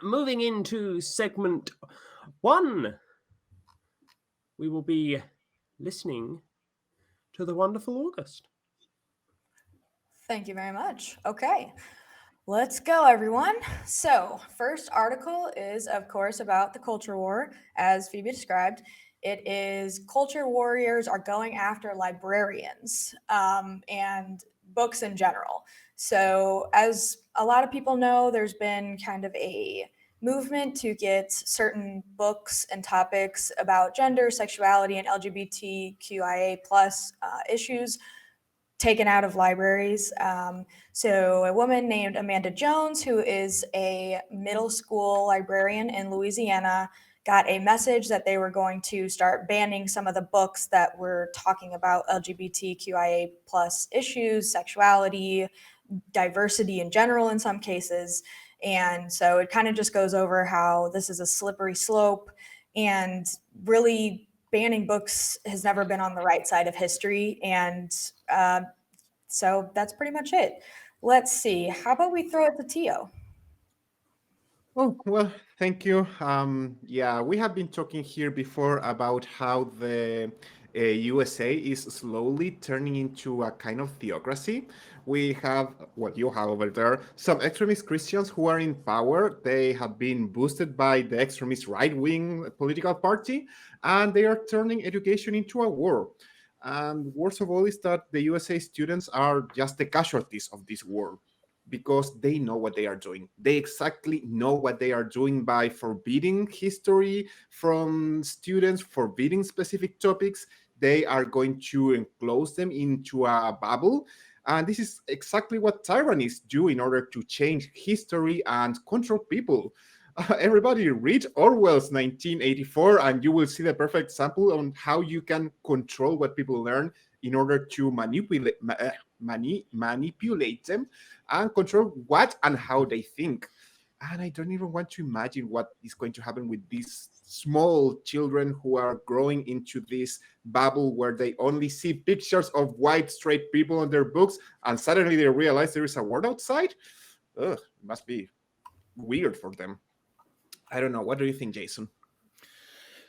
moving into segment 1, we will be listening to the wonderful August. Thank you very much. Okay, let's go, everyone. So, first article is, of course, about the culture war, as Phoebe described. It is culture warriors are going after librarians and books in general. So, as a lot of people know, there's been kind of a movement to get certain books and topics about gender, sexuality, and LGBTQIA plus issues taken out of libraries. So a woman named Amanda Jones, who is a middle school librarian in Louisiana, got a message that they were going to start banning some of the books that were talking about LGBTQIA plus issues, sexuality, diversity in general in some cases. And so it kind of just goes over how this is a slippery slope, and really banning books has never been on the right side of history. And so that's pretty much it. Let's see. How about we throw it to Tio? Oh, well, thank you. Yeah, we have been talking here before about how the USA is slowly turning into a kind of theocracy. We have what you have over there, some extremist Christians who are in power. They have been boosted by the extremist right-wing political party, and they are turning education into a war. And worst of all is that the USA students are just the casualties of this war because they know what they are doing. They exactly know what they are doing by forbidding history from students, forbidding specific topics. They are going to enclose them into a bubble. And this is exactly what tyrannies do in order to change history and control people. Everybody read Orwell's 1984 and you will see the perfect example on how you can control what people learn in order to manipulate them and control what and how they think. And I don't even want to imagine what is going to happen with these small children who are growing into this bubble where they only see pictures of white straight people on their books and suddenly they realize there is a world outside. Ugh, it must be weird for them. I don't know. What do you think, Jason?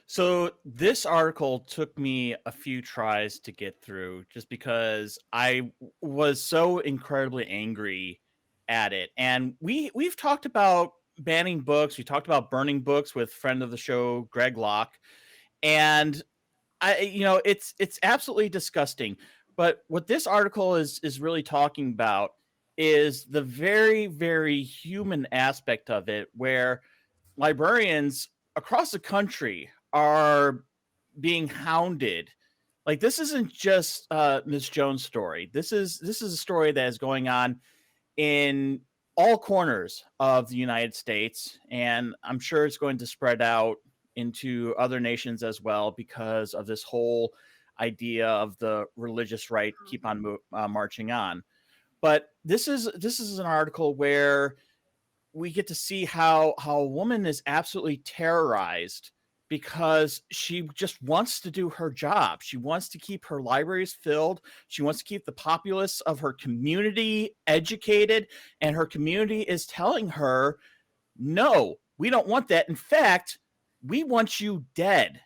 So this article took me a few tries to get through just because I was so incredibly angry at it. And we've talked about banning books. We talked about burning books with friend of the show Greg Locke. And it's absolutely disgusting. But what this article is really talking about is the very, very human aspect of it, where librarians across the country are being hounded. Like, this isn't just Ms. Jones' story. This is a story that is going on in all corners of the United States, and I'm sure it's going to spread out into other nations as well because of this whole idea of the religious right keep on marching on. But this is an article where we get to see how a woman is absolutely terrorized because she just wants to do her job. She wants to keep her libraries filled. She wants to keep the populace of her community educated. And her community is telling her, no, we don't want that. In fact, we want you dead.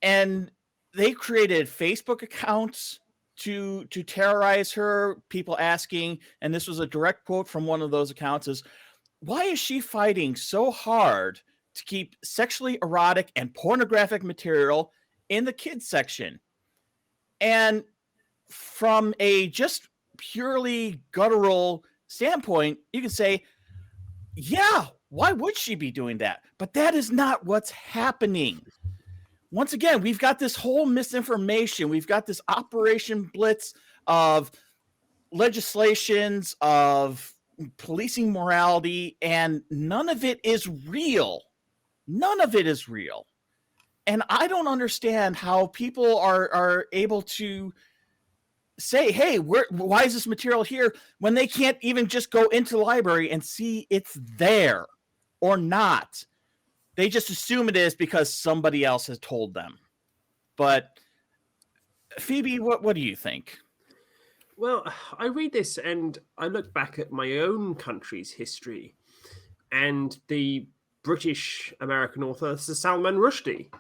And they created Facebook accounts to terrorize her, people asking, and this was a direct quote from one of those accounts, is, why is she fighting so hard to keep sexually erotic and pornographic material in the kids section? And from a just purely guttural standpoint, you can say, yeah, why would she be doing that? But that is not what's happening. Once again, we've got this whole misinformation. We've got this Operation Blitz of legislations, of policing morality, and none of it is real. None of it is real. And I don't understand how people are able to say, hey, why is this material here, when they can't even just go into the library and see it's there or not. They just assume it is because somebody else has told them. But Phoebe, what do you think? Well, I read this and I look back at my own country's history, and the British American author Sir Salman Rushdie,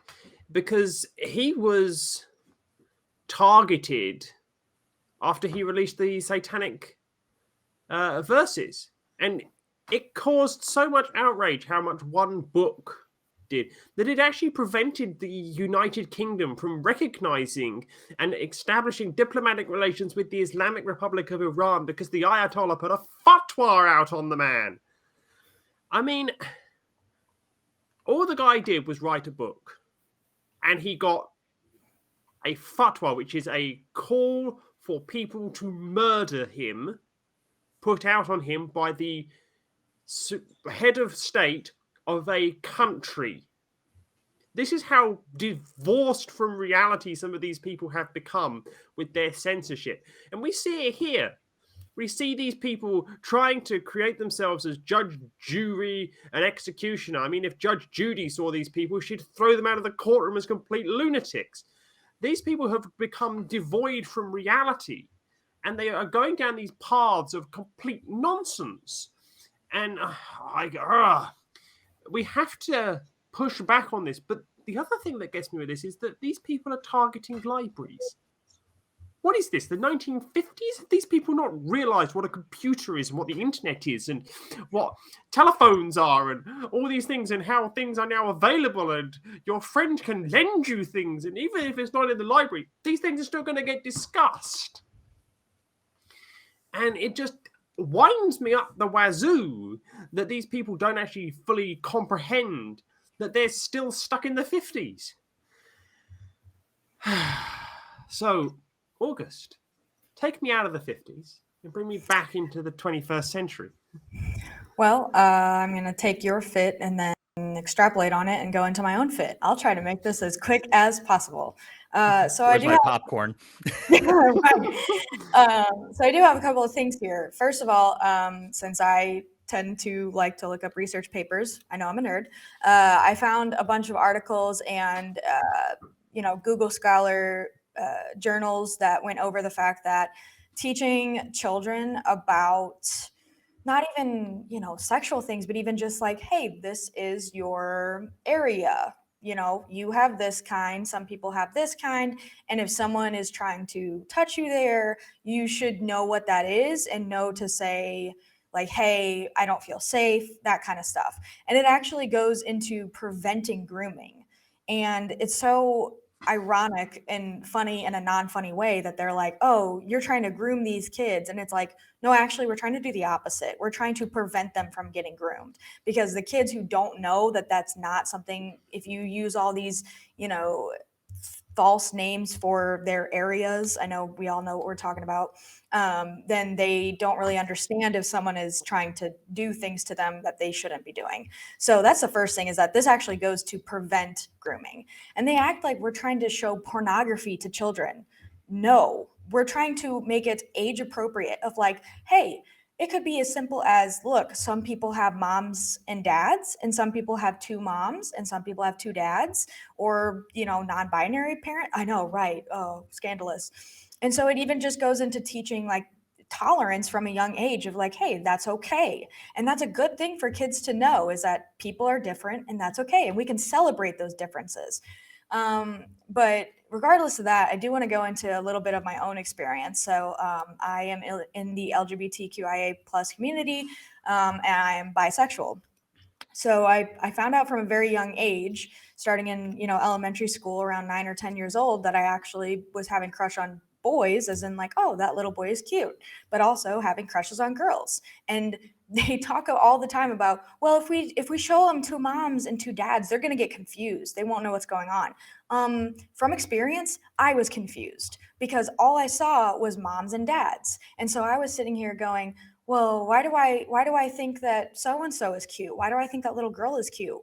because he was targeted after he released the satanic verses, and it caused so much outrage how much one book did that it actually prevented the United Kingdom from recognizing and establishing diplomatic relations with the Islamic Republic of Iran, because the Ayatollah put a fatwa out on the man. I mean, all the guy did was write a book, and he got a fatwa, which is a call for people to murder him, put out on him by the head of state of a country. This is how divorced from reality some of these people have become with their censorship. And we see it here. We see these people trying to create themselves as judge, jury, and executioner. I mean, if Judge Judy saw these people, she'd throw them out of the courtroom as complete lunatics. These people have become devoid from reality, and they are going down these paths of complete nonsense. And we have to push back on this. But the other thing that gets me with this is that these people are targeting libraries. What is this, the 1950s? Have these people not realized what a computer is and what the internet is and what telephones are and all these things and how things are now available and your friend can lend you things, and even if it's not in the library, these things are still going to get discussed. And it just winds me up the wazoo that these people don't actually fully comprehend that they're still stuck in the 50s. So, August, take me out of the 50s and bring me back into the 21st century. Well, I'm going to take your fit and then extrapolate on it and go into my own fit. I'll try to make this as quick as possible. So Where's I do my have, popcorn? right. So I do have a couple of things here. First of all, since I tend to like to look up research papers, I know I'm a nerd. I found a bunch of articles and Google Scholar journals that went over the fact that teaching children about not even, sexual things, but even just like, hey, this is your area. You have this kind, some people have this kind. And if someone is trying to touch you there, you should know what that is and know to say, like, hey, I don't feel safe, that kind of stuff. And it actually goes into preventing grooming. And it's so ironic and funny in a non-funny way that they're like, oh, you're trying to groom these kids. And it's like, no, actually, we're trying to do the opposite. We're trying to prevent them from getting groomed, because the kids who don't know that that's not something, if you use all these, false names for their areas, I know we all know what we're talking about, then they don't really understand if someone is trying to do things to them that they shouldn't be doing. So that's the first thing, is that this actually goes to prevent grooming. And they act like we're trying to show pornography to children. No, we're trying to make it age appropriate, of like, hey, it could be as simple as, look, some people have moms and dads, and some people have two moms, and some people have two dads, or, non-binary parent. I know, right? Oh, scandalous. And so it even just goes into teaching like tolerance from a young age of like, hey, that's okay. And that's a good thing for kids to know, is that people are different and that's okay. And we can celebrate those differences. But regardless of that, I do want to go into a little bit of my own experience. So I am in the LGBTQIA plus community, and I am bisexual. So I found out from a very young age, starting in elementary school around 9 or 10 years old, that I actually was having crush on boys, as in like, oh, that little boy is cute, but also having crushes on girls. And they talk all the time about, well, if we show them two moms and two dads, they're going to get confused. They won't know what's going on. From experience, I was confused because all I saw was moms and dads. And so I was sitting here going, well, why do I think that so-and-so is cute? Why do I think that little girl is cute?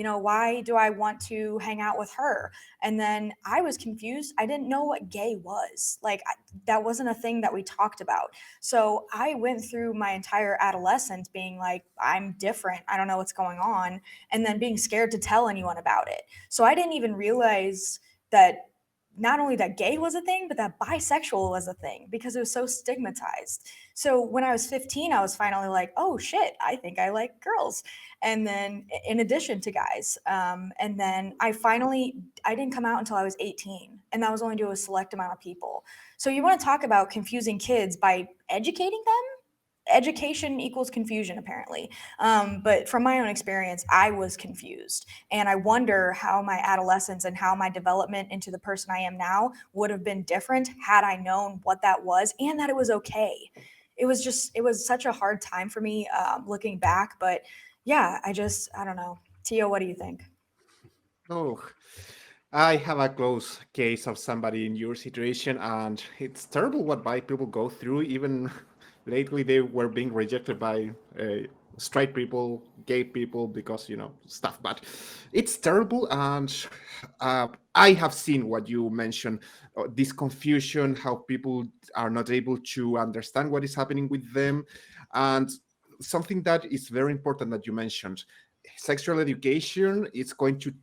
Why do I want to hang out with her? And then I was confused. I didn't know what gay was. Like, that wasn't a thing that we talked about. So I went through my entire adolescence being like, I'm different. I don't know what's going on. And then being scared to tell anyone about it. So I didn't even realize that not only that gay was a thing, but that bisexual was a thing because it was so stigmatized. So when I was 15, I was finally like, oh shit, I think I like girls. And then in addition to guys, and then I didn't come out until I was 18, and that was only to a select amount of people. So you want to talk about confusing kids by educating them? Education equals confusion, apparently. But from my own experience, I was confused. And I wonder how my adolescence and how my development into the person I am now would have been different had I known what that was and that it was okay. It was such a hard time for me looking back. But yeah, I don't know. Tio, what do you think? Oh, I have a close case of somebody in your situation, and it's terrible what white people go through. Even lately, they were being rejected by straight people, gay people, because stuff. But it's terrible, and I have seen what you mentioned: this confusion, how people are not able to understand what is happening with them, and something that is very important that you mentioned: sexual education is going to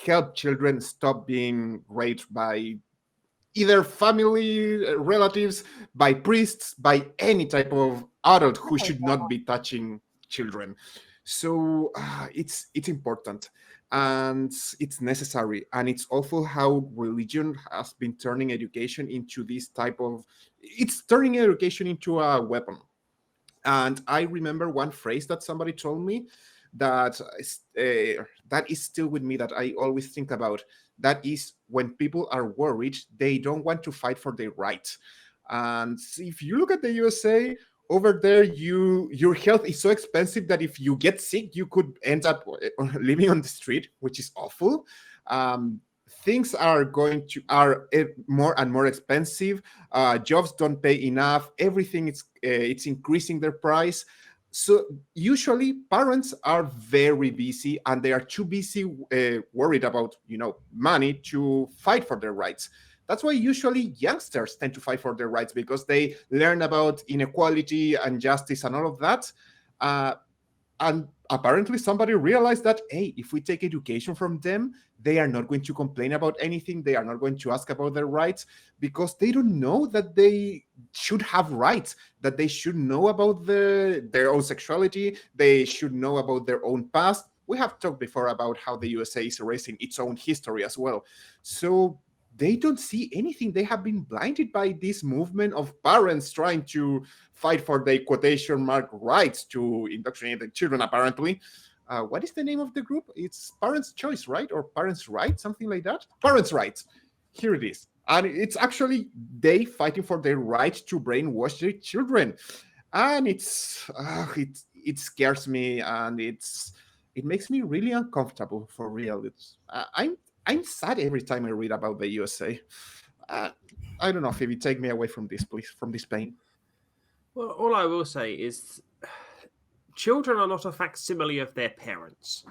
help children stop being raped by either family, relatives, by priests, by any type of adult who should not be touching children. So it's important, and it's necessary, and it's also how religion has been turning education into this type of, it's turning education into a weapon. And I remember one phrase that somebody told me that that is still with me, that I always think about. That is, when people are worried, they don't want to fight for their rights. And if you look at the USA, over there, your health is so expensive that if you get sick, you could end up living on the street, which is awful. Things are more and more expensive. Jobs don't pay enough. Everything it's increasing their price. So usually parents are very busy, and they are too busy worried about money to fight for their rights. That's why usually youngsters tend to fight for their rights, because they learn about inequality and justice and all of that. And apparently somebody realized that, hey, if we take education from them, they are not going to complain about anything. They are not going to ask about their rights, because they don't know that they should have rights, that they should know about their own sexuality. They should know about their own past. We have talked before about how the USA is erasing its own history as well. So they don't see anything. They have been blinded by this movement of parents trying to fight for their quotation mark rights to indoctrinate the children, apparently. What is the name of the group? It's Parents' Choice, right? Or Parents' Right, something like that? Parents' Rights. Here it is. And it's actually they fighting for their right to brainwash their children. And it scares me, and it makes me really uncomfortable, for real. I'm sad every time I read about the USA. I don't know, Phoebe, take me away from this, please, from this pain. Well, all I will say is children are not a facsimile of their parents.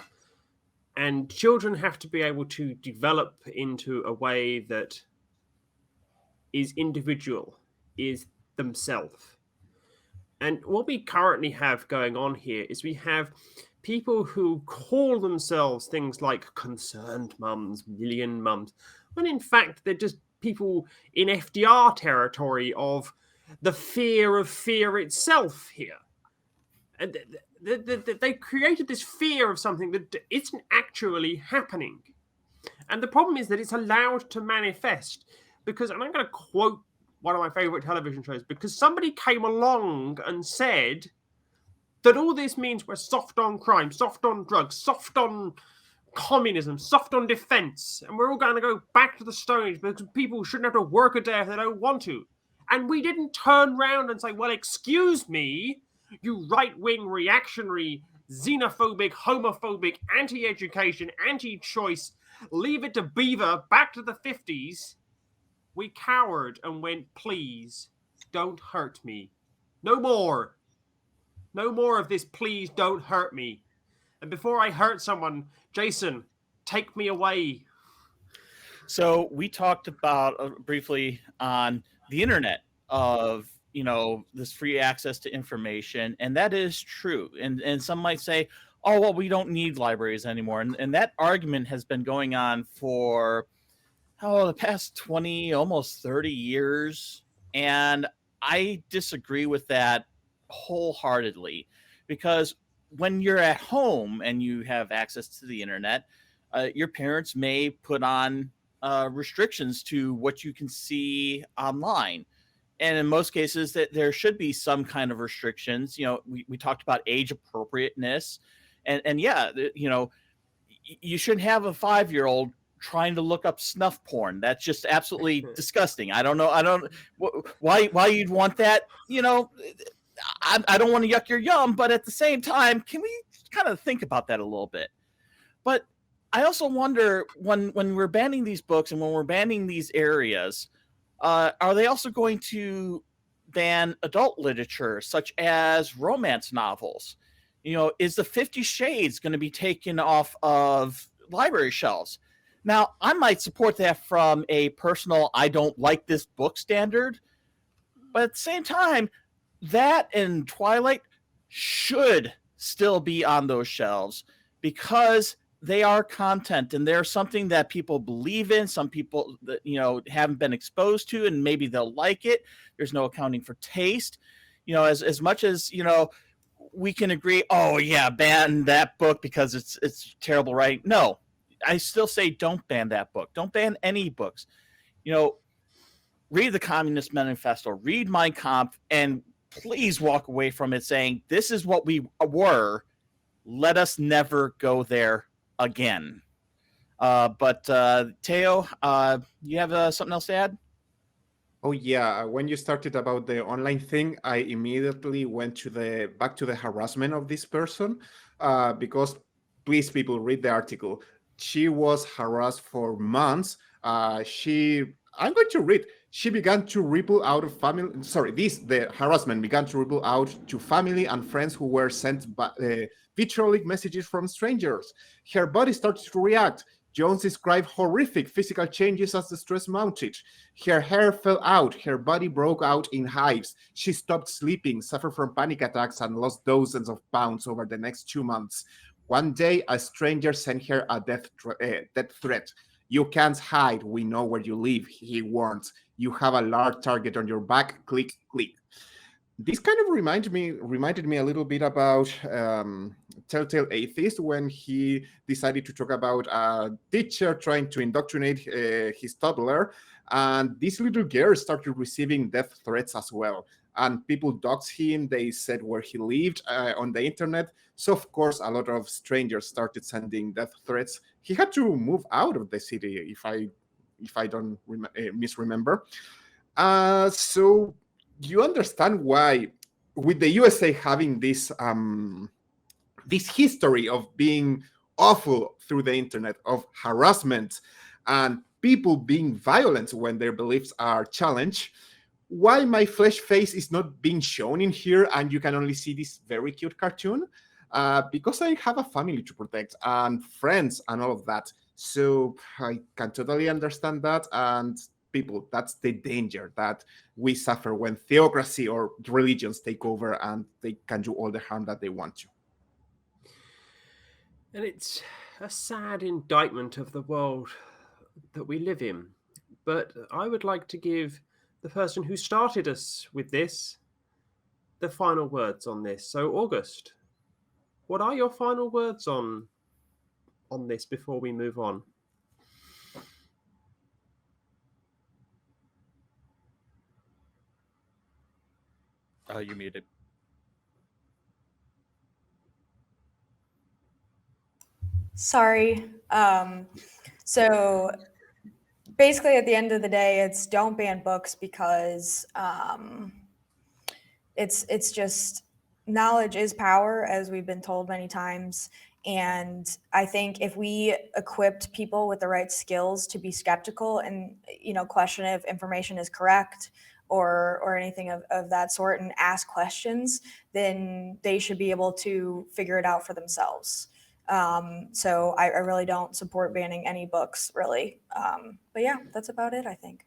And children have to be able to develop into a way that is individual, is themselves. And what we currently have going on here is we have people who call themselves things like concerned mums, million mums, when in fact they're just people in FDR territory of the fear of fear itself here. And they created this fear of something that isn't actually happening. And the problem is that it's allowed to manifest because, and I'm going to quote one of my favorite television shows, because somebody came along and said that all this means we're soft on crime, soft on drugs, soft on communism, soft on defense, and we're all going to go back to the Stone Age because people shouldn't have to work a day if they don't want to. And we didn't turn around and say, well, excuse me, you right-wing, reactionary, xenophobic, homophobic, anti-education, anti-choice, leave it to Beaver, back to the 50s. We cowered and went, please, don't hurt me. No more. No more of this, please don't hurt me. And before I hurt someone, Jason, take me away. So we talked about briefly on the internet of, this free access to information, and that is true. And some might say, oh, well, we don't need libraries anymore. And that argument has been going on for the past 20, almost 30 years. And I disagree with that wholeheartedly, because when you're at home and you have access to the internet, your parents may put on restrictions to what you can see online. And in most cases, that there should be some kind of restrictions. We talked about age appropriateness, and yeah, you shouldn't have a 5-year-old trying to look up snuff porn. That's just absolutely disgusting. I don't know why you'd want that. I don't want to yuck your yum, but at the same time, can we kind of think about that a little bit? But I also wonder, when we're banning these books and when we're banning these areas, are they also going to ban adult literature such as romance novels? Is the 50 Shades going to be taken off of library shelves? Now, I might support that from a personal, I don't like this book standard, but at the same time, that and Twilight should still be on those shelves, because they are content and they're something that people believe in. Some people that haven't been exposed to, and maybe they'll like it. There's no accounting for taste. As much as we can agree, oh yeah, ban that book because it's terrible, right? No, I still say don't ban that book. Don't ban any books. Read the Communist Manifesto, read Mein Kampf, and please walk away from it saying, this is what we were. Let us never go there again. But Teo, you have something else to add? Oh yeah, when you started about the online thing, I immediately went back to the harassment of this person, because please, people, read the article. She was harassed for months. I'm going to read. She began to ripple out of family. Sorry, the harassment began to ripple out to family and friends who were sent vitriolic messages from strangers. Her body started to react. Jones described horrific physical changes as the stress mounted. Her hair fell out, her body broke out in hives. She stopped sleeping, suffered from panic attacks, and lost dozens of pounds over the next 2 months. One day, a stranger sent her a death threat. You can't hide, we know where you live, he warned. You have a large target on your back, click, click. This kind of reminded me a little bit about Telltale Atheist, when he decided to talk about a teacher trying to indoctrinate his toddler, and this little girl started receiving death threats as well. And people doxed him, they said where he lived on the internet. So of course, a lot of strangers started sending death threats. He had to move out of the city, if I don't misremember. So you understand why, with the USA having this history of being awful through the internet, of harassment and people being violent when their beliefs are challenged, why my flesh face is not being shown in here and you can only see this very cute cartoon? Because I have a family to protect and friends and all of that. So I can totally understand that. And people, that's the danger that we suffer when theocracy or religions take over and they can do all the harm that they want to. And it's a sad indictment of the world that we live in. But I would like to give the person who started us with this the final words on this. So, August, what are your final words on this before we move on? You muted. Sorry. So basically, at the end of the day, it's don't ban books, because it's just, knowledge is power, as we've been told many times. And I think if we equipped people with the right skills to be skeptical and question if information is correct or anything of that sort, and ask questions, then they should be able to figure it out for themselves. So I really don't support banning any books, really. But yeah, that's about it, I think.